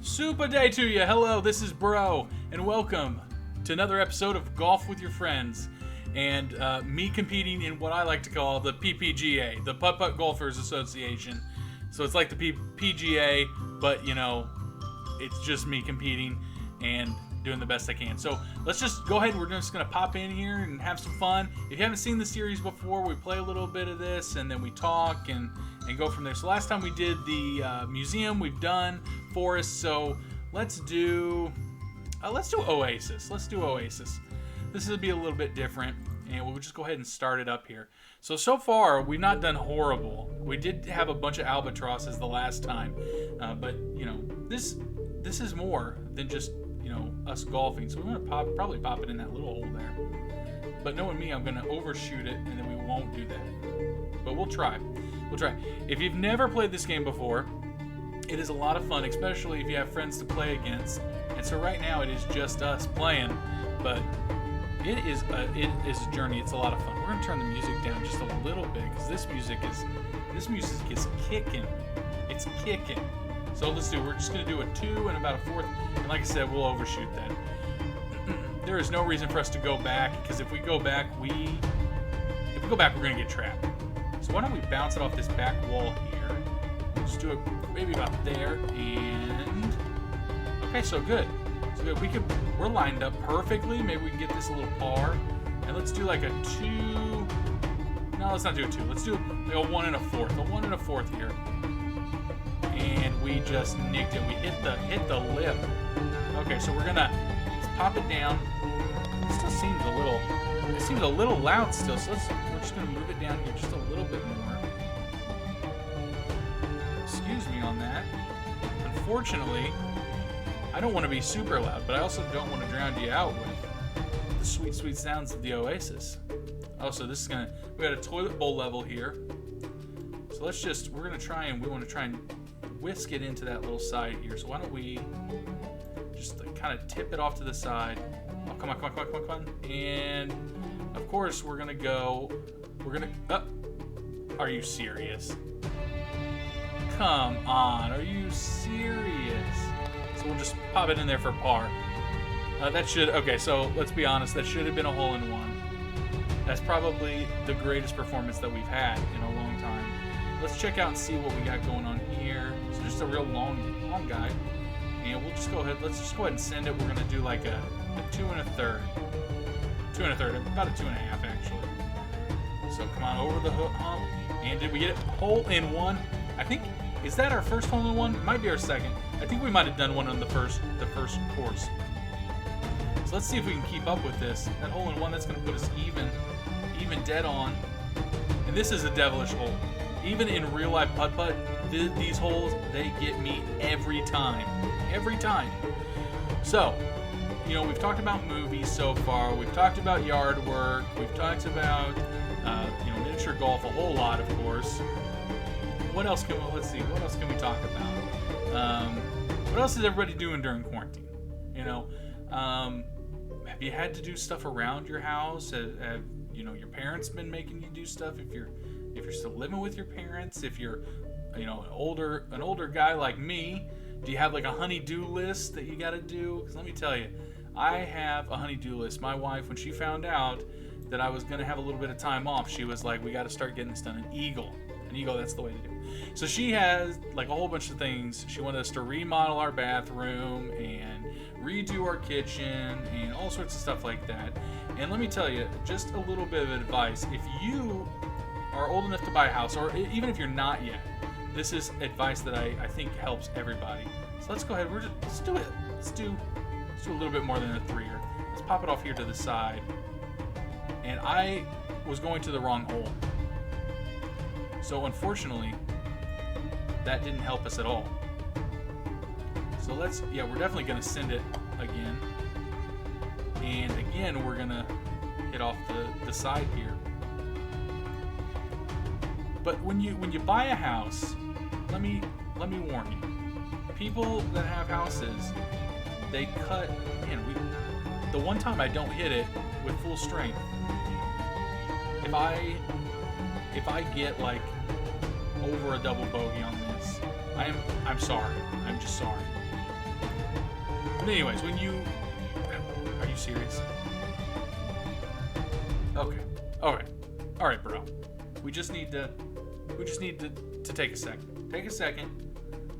Super day to you. Hello, this is Bro, and welcome to another episode of Golf with Your Friends, and me competing in what I like to call the PPGA, the Putt Golfers Association. So it's like the PGA, but you know, it's just me competing and doing the best I can. So let's just go ahead. We're just going to pop in here and have some fun. If you haven't seen the series before, we play a little bit of this and then we talk and go from there. So last time we did the museum, we've done forest. So let's do Oasis. Let's do Oasis. This will be a little bit different, and we'll just go ahead and start it up here. So far we've not done horrible. We did have a bunch of albatrosses the last time, but you know, this is more than just, you know, us golfing. So we want to probably pop it in that little hole there. But knowing me, I'm going to overshoot it, and then we won't do that. But we'll try. If you've never played this game before, it is a lot of fun, especially if you have friends to play against. And so right now it is just us playing, but it is a journey. It's a lot of fun. We're going to turn the music down just a little bit because this music is kicking. It's kicking. So we're just going to do a 2 and about a 4th. And like I said, we'll overshoot that. There is no reason for us to go back, because if we go back, we're going to get trapped. So why don't we bounce it off this back wall here? We'll just do it maybe about there. And okay, so good. We're lined up perfectly. Maybe we can get this a little par. And let's do like a 2. No, let's not do a 2. Let's do like a 1 and a 4th. A 1 and a 4th here. And we just nicked it. We hit the lip. Okay, so we're gonna pop it down. It still seems a little loud still. So we're just gonna move it down here just a little bit more. Excuse me on that. Unfortunately, I don't want to be super loud, but I also don't want to drown you out with the sweet, sweet sounds of the Oasis. Oh, so this is we got a toilet bowl level here. So we want to try and whisk it into that little side here. So why don't we just kind of tip it off to the side. Oh, come on. And of course we're going to are you serious? Come on, are you serious? So we'll just pop it in there for par. Okay, so let's be honest, that should have been a hole-in-one. That's probably the greatest performance that we've had in a long time. Let's check out and see what we got going on here. It's just a real long guy. And let's just go ahead and send it. We're going to do like a 2 and a 3rd. 2 and a 3rd, about a 2 and a half actually. So come on, over the hump. And did we get it? Hole-in-one. I think, is that our first hole-in-one? It might be our second. I think we might have done one on the first course. So let's see if we can keep up with this. That hole-in-one, that's going to put us even dead on. And this is a devilish hole. Even in real life putt-putt, these holes, they get me every time. Every time. So, you know, we've talked about movies so far. We've talked about yard work. We've talked about, miniature golf a whole lot, of course. Let's see, what else can we talk about? What else is everybody doing during quarantine? You know, have you had to do stuff around your house? Have your parents been making you do stuff? If you're still living with your parents, if you're, an older guy like me, do you have like a honey-do list that you got to do? Because let me tell you, I have a honey-do list. My wife, when she found out that I was going to have a little bit of time off, she was like, we got to start getting this done. An eagle, that's the way to do it. So she has like a whole bunch of things. She wanted us to remodel our bathroom and redo our kitchen and all sorts of stuff like that. And let me tell you, just a little bit of advice. If you are old enough to buy a house, or even if you're not yet, this is advice that I think helps everybody. So let's go ahead. Let's do it. Let's do a little bit more than a 3er. Let's pop it off here to the side. And I was going to the wrong hole. So unfortunately, that didn't help us at all. So we're definitely going to send it again. And again, we're going to hit off the side here. But when you buy a house, let me warn you. People that have houses, they cut. The one time I don't hit it with full strength, if I get like over a double bogey on this, I'm sorry. I'm just sorry. But anyways, when you... Are you serious? Okay. Alright, bro. We just need to take a second. Take a second.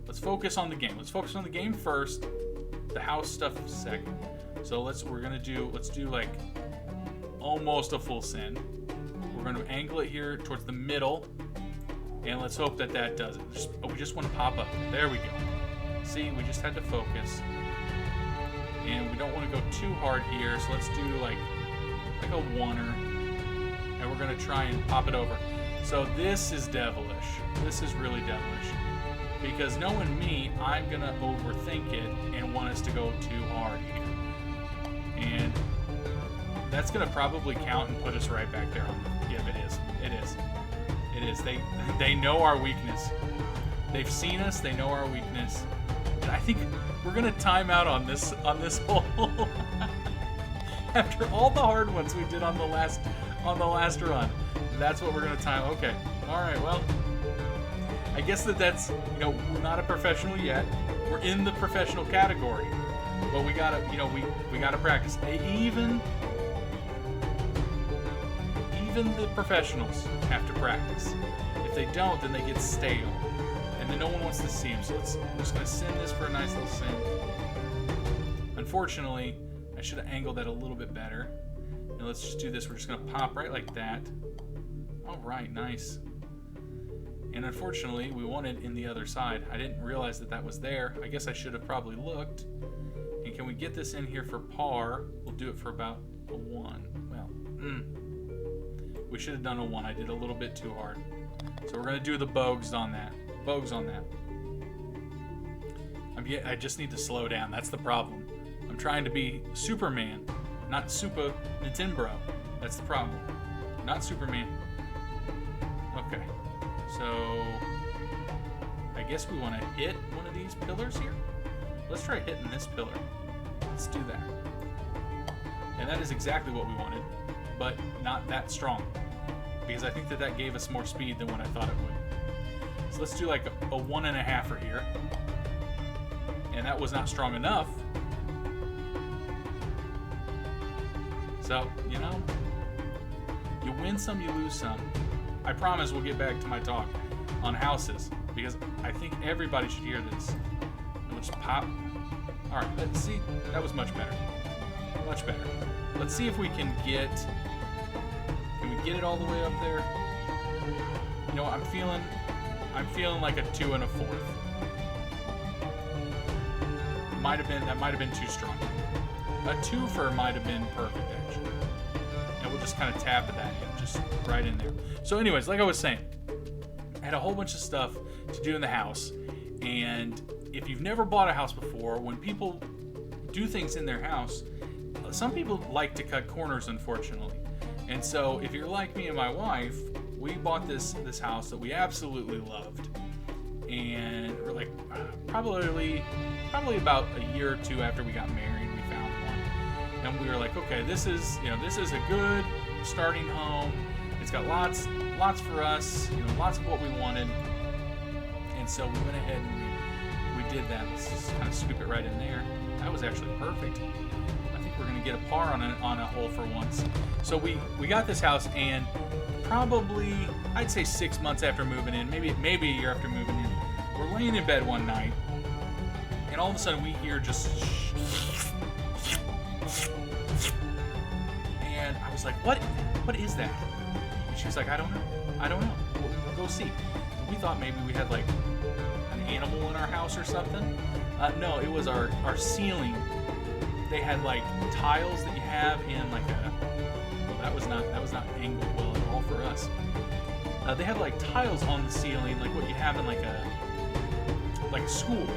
Let's focus on the game. Let's focus on the game first. The house stuff second. So let's do like almost a full send. We're gonna angle it here towards the middle. And let's hope that does it. We just want to pop up. There we go. See, we just had to focus. And we don't want to go too hard here, so let's do like a oneer. And we're going to try and pop it over. So this is devilish. This is really devilish. Because knowing me, I'm going to overthink it and want us to go too hard here. And that's going to probably count and put us right back there on the... Yep, it is. It is. It is. They know our weakness. They've seen us. They know our weakness. And I think we're gonna time out on this hole. After all the hard ones we did on the last run, that's what we're gonna time. Okay. All right. Well, I guess that's we're not a professional yet. We're in the professional category, but we gotta we gotta practice. Even the professionals have to practice. If they don't, then they get stale. And then no one wants to see them. So we're just going to send this for a nice little send. Unfortunately, I should have angled that a little bit better. And let's just do this. We're just going to pop right like that. All right, nice. And unfortunately, we wanted in the other side. I didn't realize that was there. I guess I should have probably looked. And can we get this in here for par? We'll do it for about a 1. Well, we should have done a 1. I did a little bit too hard. So we're going to do the bogues on that. I just need to slow down. That's the problem. I'm trying to be Superman, not SupaNintenbro. That's the problem. Not Superman. Okay. So I guess we want to hit one of these pillars here. Let's try hitting this pillar. Let's do that. And that is exactly what we wanted, but not that strong. Because I think that gave us more speed than what I thought it would. So let's do like a 1.5 here. And that was not strong enough. So, you win some, you lose some. I promise we'll get back to my talk on houses, because I think everybody should hear this. And we'll just pop. All right, let's see. That was much better. Much better. Let's see if we can get... Can we get it all the way up there? I'm feeling like a 2 1/4. That might have been too strong. A 2 might have been perfect, actually. And we'll just kind of tap that in, just right in there. So anyways, like I was saying, I had a whole bunch of stuff to do in the house. And if you've never bought a house before, when people do things in their house, some people like to cut corners, unfortunately. And so if you're like me and my wife, we bought this house that we absolutely loved. And we're like, probably about a year or 2 after we got married, we found one. And we were like, okay, this is a good starting home. It's got lots for us, lots of what we wanted. And so we went ahead and we did that. Let's just kind of scoop it right in there. That was actually perfect. I think we're gonna get a par on a hole for once. So we got this house, and probably I'd say 6 months after moving in, maybe a year after moving in, we're laying in bed one night, and all of a sudden we hear just, and I was like, what is that? And she was like, I don't know. We'll go see. And we thought maybe we had like an animal in our house or something. No, it was our ceiling. They had like tiles that you have in like a, well, that was not angled well at all for us. They had like tiles on the ceiling, like what you have in like a school,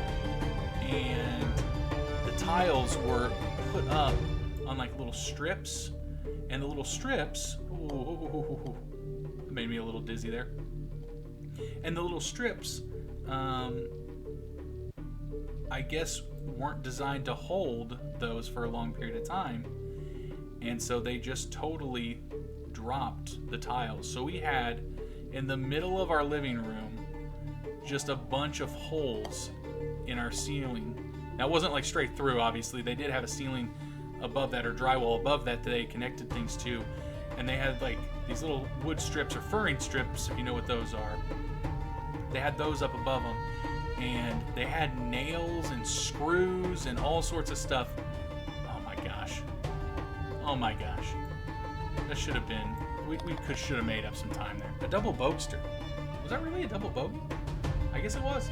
and the tiles were put up on like little strips, and the little strips, made me a little dizzy there. And the little strips, I guess, weren't designed to hold those for a long period of time, and so they just totally dropped the tiles. So we had, in the middle of our living room, just a bunch of holes in our ceiling Now, it wasn't like straight through, obviously. They did have a ceiling above that, or drywall above that they connected things to. And they had like these little wood strips or furring strips, if you know what those are. They had those up above them. And they had nails and screws and all sorts of stuff. Oh my gosh. Oh my gosh. That should have been... We should have made up some time there. A double bogster. Was that really a double bogey? I guess it was.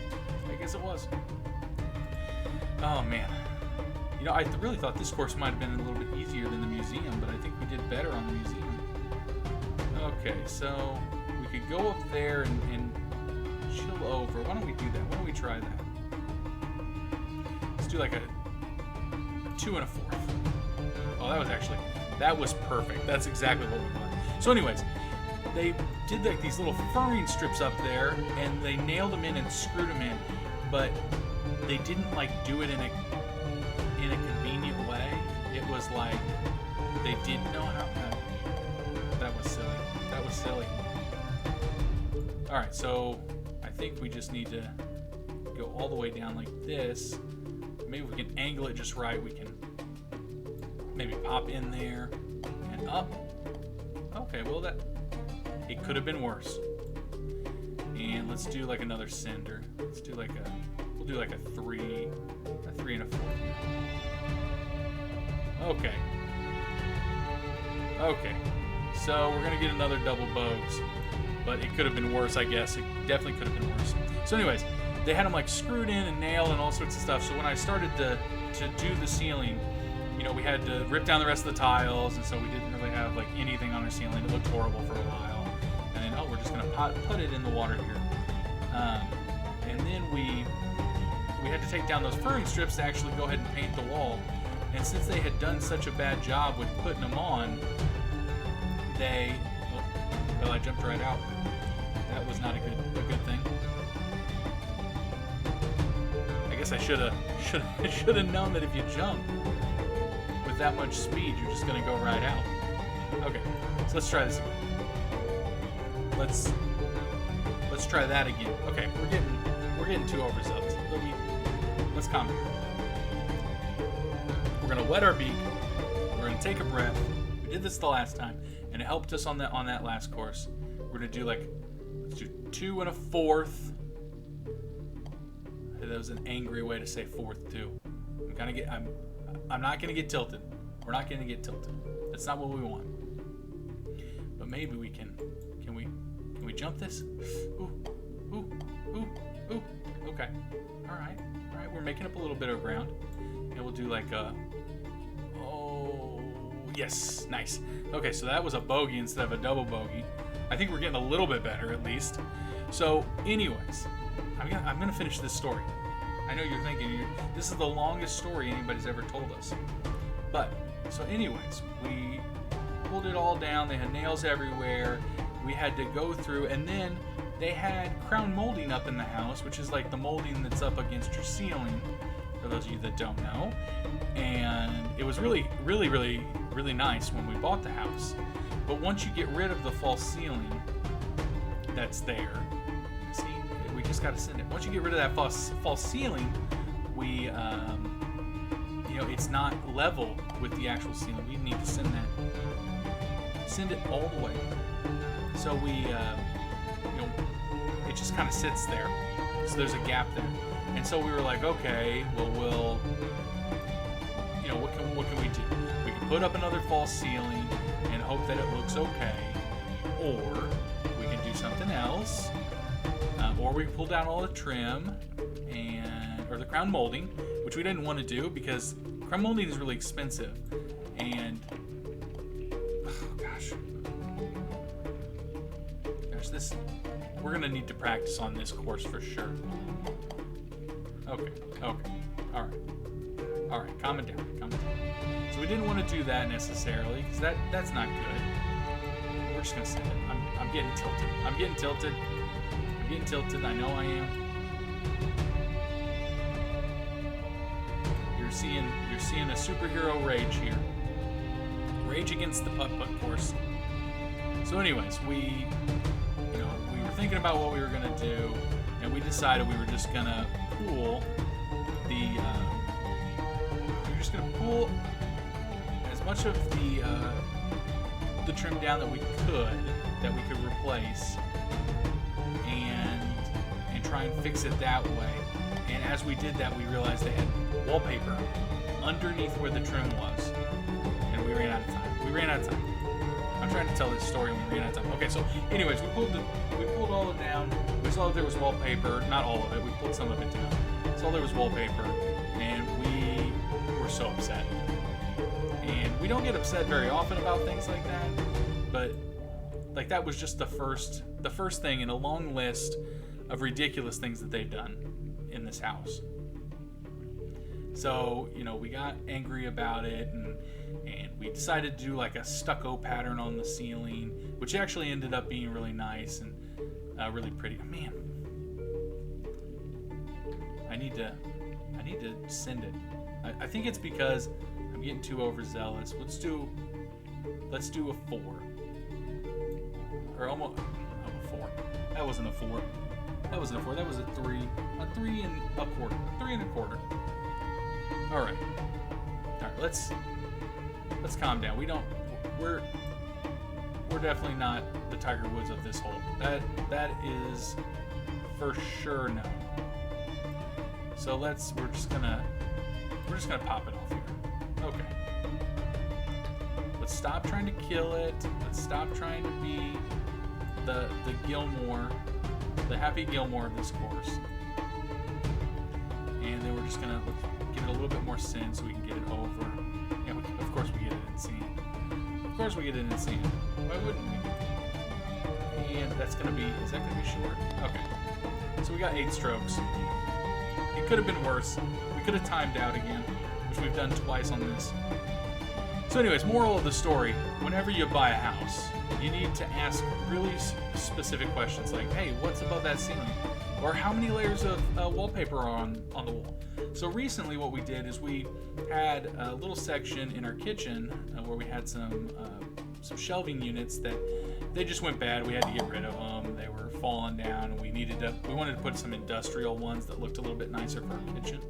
I guess it was. Oh man. You know, I really thought this course might have been a little bit easier than the museum, but I think we did better on the museum. Okay, so we could go up there and chill over. Why don't we do that? Why don't we try that? Let's do like a 2 1/4. Oh, that was perfect. That's exactly what we want. So anyways, they did like these little furring strips up there, and they nailed them in and screwed them in, but they didn't like do it in a convenient way. It was like they didn't know how. That was silly. That was silly. All right, so I think we just need to go all the way down like this. Maybe we can angle it just right. We can maybe pop in there and up. Okay, well it could have been worse. And let's do like another cinder. Let's do like we'll do like a 3 1/4. Okay. Okay. So we're gonna get another double bogs, but it could have been worse, I guess. It definitely could have been worse. So anyways, they had them like screwed in and nailed and all sorts of stuff. So when I started to do the ceiling, you know, we had to rip down the rest of the tiles, and so we didn't really have like anything on our ceiling. It looked horrible for a while. And then, we're just gonna put it in the water here. And then we had to take down those furring strips to actually go ahead and paint the wall. And since they had done such a bad job with putting them on, well, I jumped right out. That was not a good thing. I guess I should have known that if you jump with that much speed, you're just gonna go right out. Okay, so let's try this again. Let's try that again. Okay, we're getting too overzealous. Let's calm down. We're gonna wet our beak. We're gonna take a breath. We did this the last time, and it helped us on that last course. We're gonna do let's do 2 1/4. That was an angry way to say fourth too. I'm not gonna get tilted. We're not gonna get tilted. That's not what we want. But maybe we can we jump this? Ooh. Okay. All right. We're making up a little bit of ground, and we'll do like yes, nice. Okay, so that was a bogey instead of a double bogey. I think we're getting a little bit better at least. So, anyways, I'm gonna finish this story. I know you're thinking this is the longest story anybody's ever told us. But so, anyways, we pulled it all down. They had nails everywhere. We had to go through, and then they had crown molding up in the house, which is like the molding that's up against your ceiling, for those of you that don't know. And it was really, really, really, really nice when we bought the house. But once you get rid of the false ceiling that's there, see, we just got to send it. Once you get rid of that false ceiling, we, it's not level with the actual ceiling. We need to send it all the way. So we, it just kind of sits there. So there's a gap there. And so we were like, okay, well, what can we do? We can put up another false ceiling and hope that it looks okay, or we can do something else, or we can pull down all the trim or the crown molding, which we didn't want to do because crown molding is really expensive, and this we're gonna need to practice on this course for sure. Okay, all right, calm it down. So we didn't want to do that necessarily because that's not good. We're just gonna send it. I'm getting tilted. I know I am. You're seeing a superhero rage here. Rage against the putt course. So anyways, we were thinking about what we were gonna do, and we decided we were just gonna pool the just gonna pull as much of the trim down that we could replace, and try and fix it that way. And as we did that, we realized they had wallpaper underneath where the trim was, and we ran out of time. I'm trying to tell this story when we ran out of time. Okay, so anyways, we pulled all of it down. We saw that there was wallpaper. Not all of it. We pulled some of it down. Saw there was wallpaper, and we were so upset. And we don't get upset very often about things like that, but like that was just the first thing in a long list of ridiculous things that they've done in this house. So, you know, we got angry about it, and we decided to do like a stucco pattern on the ceiling, which actually ended up being really nice and really pretty. Oh, man, I need to send it. I think it's because I'm getting too overzealous. Let's do a 4, or almost a 4. That wasn't a 4. That wasn't a 4. That was a 3. A 3 and a quarter. 3 and a quarter. All right. Let's calm down. We're definitely not the Tiger Woods of this hole. That is for sure no. So we're just gonna pop it off here. Okay. Let's stop trying to kill it. Let's stop trying to be the Gilmore, the Happy Gilmore of this course. And then we're just gonna give it a little bit more sin so we can get it over. Yeah, of course we get it in sand. Of course we get it in sand. Why wouldn't we? And is that gonna be short? Okay. So we got 8 strokes. It could have been worse. We could have timed out again, which we've done twice on this. So anyways, moral of the story, whenever you buy a house, you need to ask really specific questions like, hey, what's above that ceiling? Or how many layers of wallpaper are on the wall? So recently what we did is we had a little section in our kitchen where we had some shelving units that they just went bad. We had to get rid of them. They were falling down, and we wanted to put some industrial ones that looked a little bit nicer for our kitchen.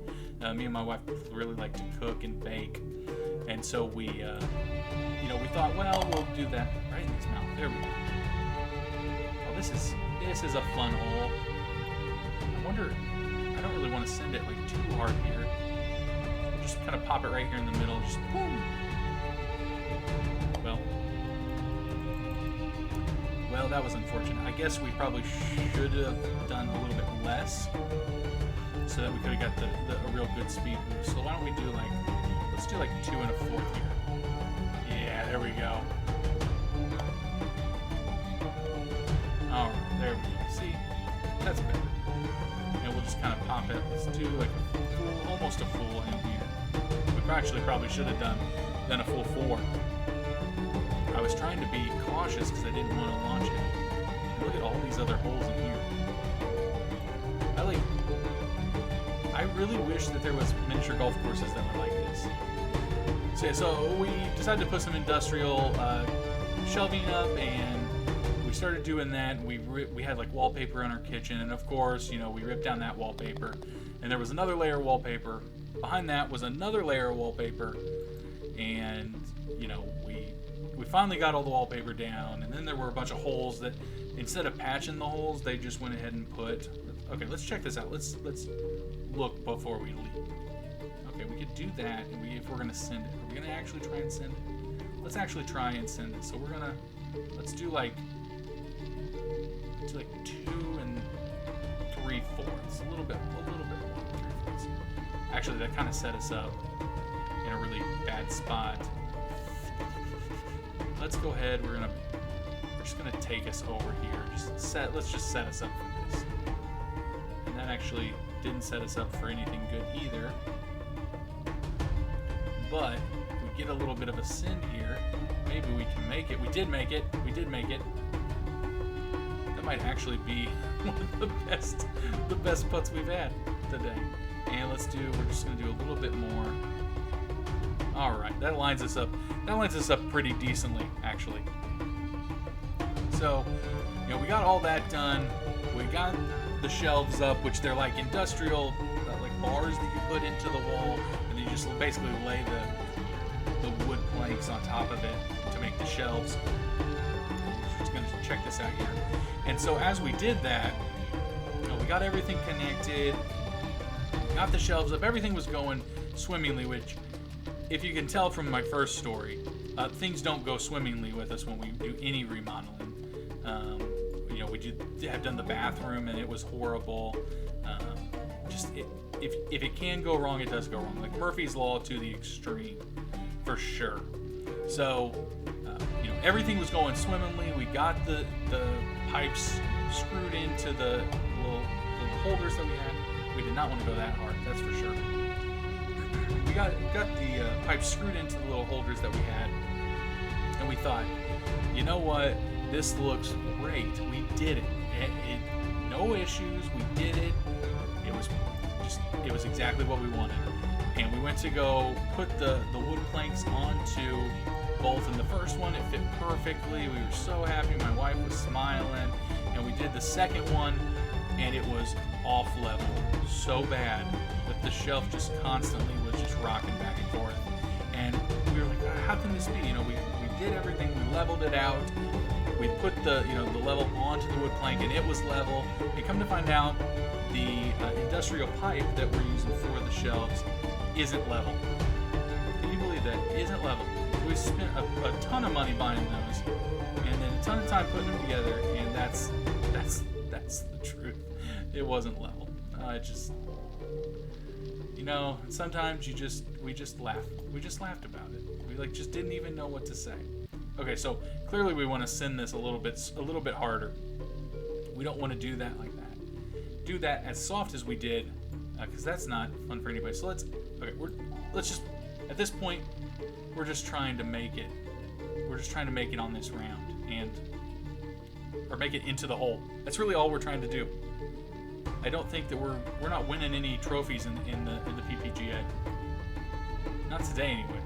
Me and my wife really like to cook and bake, and so we thought, well, we'll do that right in his mouth. There we go. Oh, this is a fun hole. I don't really want to send it like too hard here. We'll just kind of pop it right here in the middle. Just boom. Well, that was unfortunate. I guess we probably should have done a little bit less so that we could have got a real good speed boost. So why don't we do let's do 2 1/4 here. Yeah, there we go. All right, there we go. See, that's better. And we'll just kind of pop it. Let's do almost a full in here. We probably should have done a full 4. I was trying to be cautious because I didn't want to launch it. And look at all these other holes in here. I really wish that there was miniature golf courses that were like this. So we decided to put some industrial shelving up, and we started doing that. We had wallpaper in our kitchen, and of course, we ripped down that wallpaper, and there was another layer of wallpaper. Behind that was another layer of wallpaper, and we finally got all the wallpaper down, and then there were a bunch of holes that instead of patching the holes, they just went ahead and put. Okay, let's check this out. Let's look before we leave. Okay, we could do that, and if we're gonna send it, are we gonna actually try and send it? Let's actually try and send it. So let's do 2 3/4. A little bit more than 3/4. Actually, that kind of set us up in a really bad spot. Let's go ahead. We're just gonna take us over here. Let's just set us up for this. And that actually didn't set us up for anything good either. But we get a little bit of a send here. Maybe we can make it. We did make it. That might actually be one of the best putts we've had today. And we're just gonna do a little bit more. All right, that lines us up. That lines us up pretty decently, actually. So, we got all that done. We got the shelves up, which they're like industrial, bars that you put into the wall, and then you just basically lay the wood planks on top of it to make the shelves. We're just going to check this out here. And so as we did that, we got everything connected, we got the shelves up, everything was going swimmingly, which, if you can tell from my first story, things don't go swimmingly with us when we do any remodeling. We have done the bathroom and it was horrible. If it can go wrong, it does go wrong. Like Murphy's Law to the extreme, for sure. So, everything was going swimmingly. We got the pipes screwed into the little holders that we had. We did not want to go that hard, that's for sure. We got the pipes screwed into the little holders that we had, and we thought, you know what? This looks great. We did it. No issues. We did it. It was exactly what we wanted. And we went to go put the wood planks onto both. In the first one, it fit perfectly. We were so happy. My wife was smiling. And we did the second one, and it was off level so bad that the shelf just constantly was just rocking back and forth. And we were like, how can this be? We did everything. We leveled it out. We put the level onto the wood plank, and it was level. And come to find out, the industrial pipe that we're using for the shelves isn't level. Can you believe that? Isn't level. We spent a ton of money buying those, and then a ton of time putting them together, and that's the truth. It wasn't level. Sometimes we just laugh. We just laughed about it. We just didn't even know what to say. Okay, so clearly we want to send this a little bit harder. We don't want to do that like that. Do that as soft as we did, because that's not fun for anybody. So let's just, at this point, we're just trying to make it. We're just trying to make it on this round, or make it into the hole. That's really all we're trying to do. I don't think that we're not winning any trophies in the PPGA. Not today, anyway.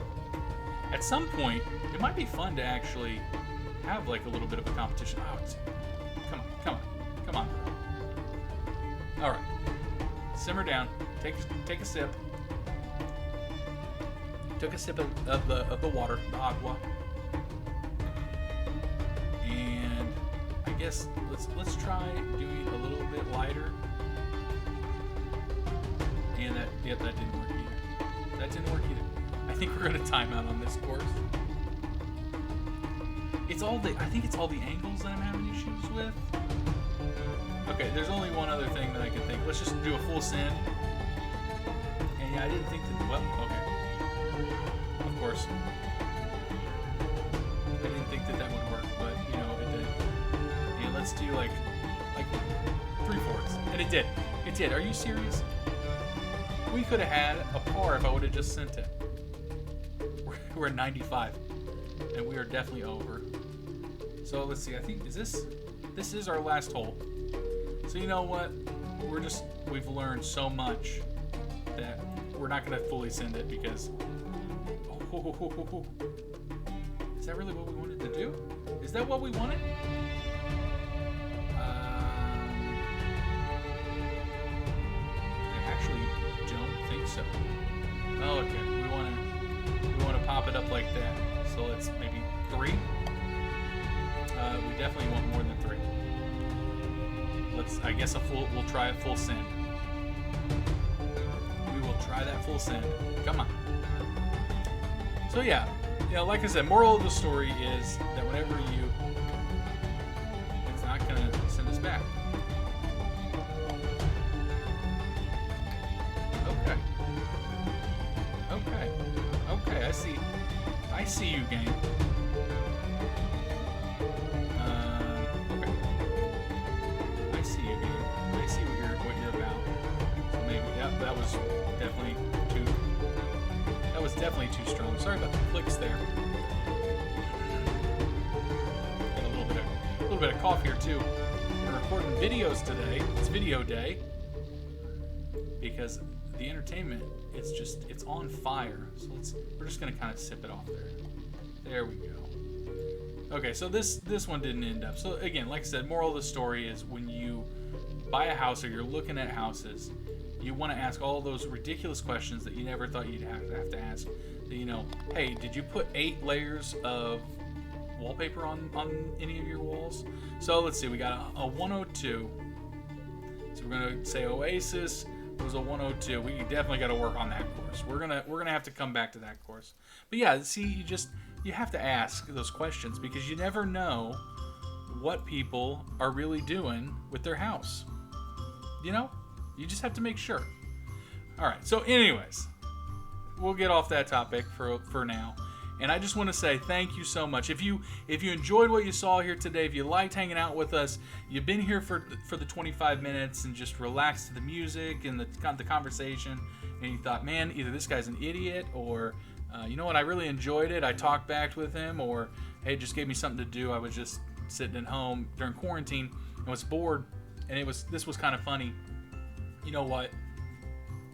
At some point, it might be fun to actually have a little bit of a competition. Oh, come on. All right, simmer down. Take a sip. Took a sip of the water, the agua, and I guess let's try doing a little bit lighter. And that didn't work either. That didn't work either. I think we're gonna time out on this course. I think it's all the angles that I'm having issues with. Okay, there's only one other thing that I can think. Let's just do a full send. And yeah, I didn't think that. Well, okay. Of course. I didn't think that would work, but it did. And let's do like 3/4, and it did. It did. Are you serious? We could have had a par if I would have just sent it. We're at 95, and we are definitely over. So let's see. I think this is our last hole. So you know what? We've learned so much that we're not going to fully send it because. Is that really what we wanted to do? Is that what we wanted? I actually don't think so. Oh, okay. We want to pop it up like that. So let's maybe 3. We definitely want more than 3. I guess we'll try a full send. We will try that full send. Come on. So yeah, like I said, moral of the story is that whenever it's not gonna send us back. Okay, I see you, game. Okay. I see you, game. I see what you're about. So maybe, that was definitely too strong. Sorry about the clicks there. Got a little bit of cough here too. We're recording videos today. It's video day because the entertainment, it's on fire. So we're just gonna kind of sip it off there. There we go. Okay, so this one didn't end up. So again, like I said, moral of the story is when you buy a house or you're looking at houses, You want to ask all those ridiculous questions that you never thought you'd have to ask. You know, hey, did you put 8 layers of wallpaper on any of your walls? So let's see, we got a 102. So we're gonna say Oasis was a 102. We definitely got to work on that course. We're gonna have to come back to that course. But yeah, see, you have to ask those questions because you never know what people are really doing with their house. You know, you just have to make sure. All right. So, anyways, we'll get off that topic for now. And I just want to say thank you so much. If you enjoyed what you saw here today, if you liked hanging out with us, you've been here for the 25 minutes and just relaxed to the music and the conversation, and you thought, man, either this guy's an idiot or you know what, I really enjoyed it. I talked back with him, or hey, it just gave me something to do. I was just sitting at home during quarantine and was bored, and this was kind of funny. You know what?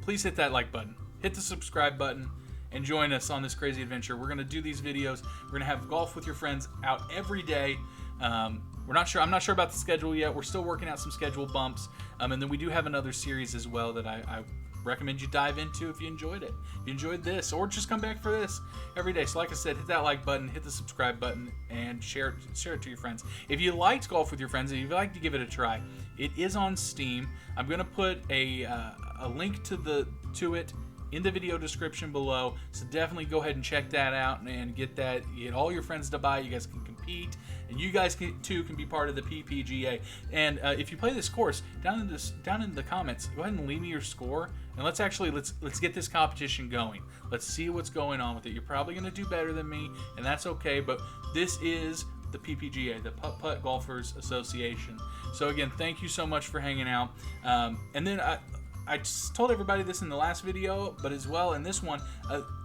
Please hit that like button. Hit the subscribe button. And join us on this crazy adventure. We're going to do these videos. We're going to have golf with your friends out every day. I'm not sure about the schedule yet. We're still working out some schedule bumps. And then we do have another series as well that I recommend you dive into if you enjoyed it. If you enjoyed this, or just come back for this every day. So like I said, hit that like button, hit the subscribe button, and share it to your friends. If you liked golf with your friends and you'd like to give it a try, it is on Steam. I'm going to put a link to it in the video description below, so definitely go ahead and check that out and get that. You get all your friends to buy. You guys can compete, and you guys too can be part of the PPGA. And if you play this course, down in the comments, go ahead and leave me your score, and let's get this competition going. Let's see what's going on with it. You're probably going to do better than me, and that's okay. But this is the PPGA, the Putt Golfers Association. So again, thank you so much for hanging out. And then I just told everybody this in the last video, but as well in this one,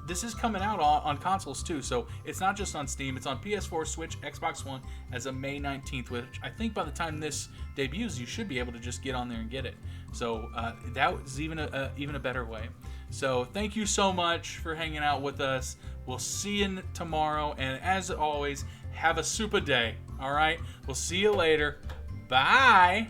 this is coming out on consoles too. So it's not just on Steam. It's on PS4, Switch, Xbox One as of May 19th, which I think by the time this debuts, you should be able to just get on there and get it. So that was even a better way. So thank you so much for hanging out with us. We'll see you tomorrow. And as always, have a super day. All right. We'll see you later. Bye.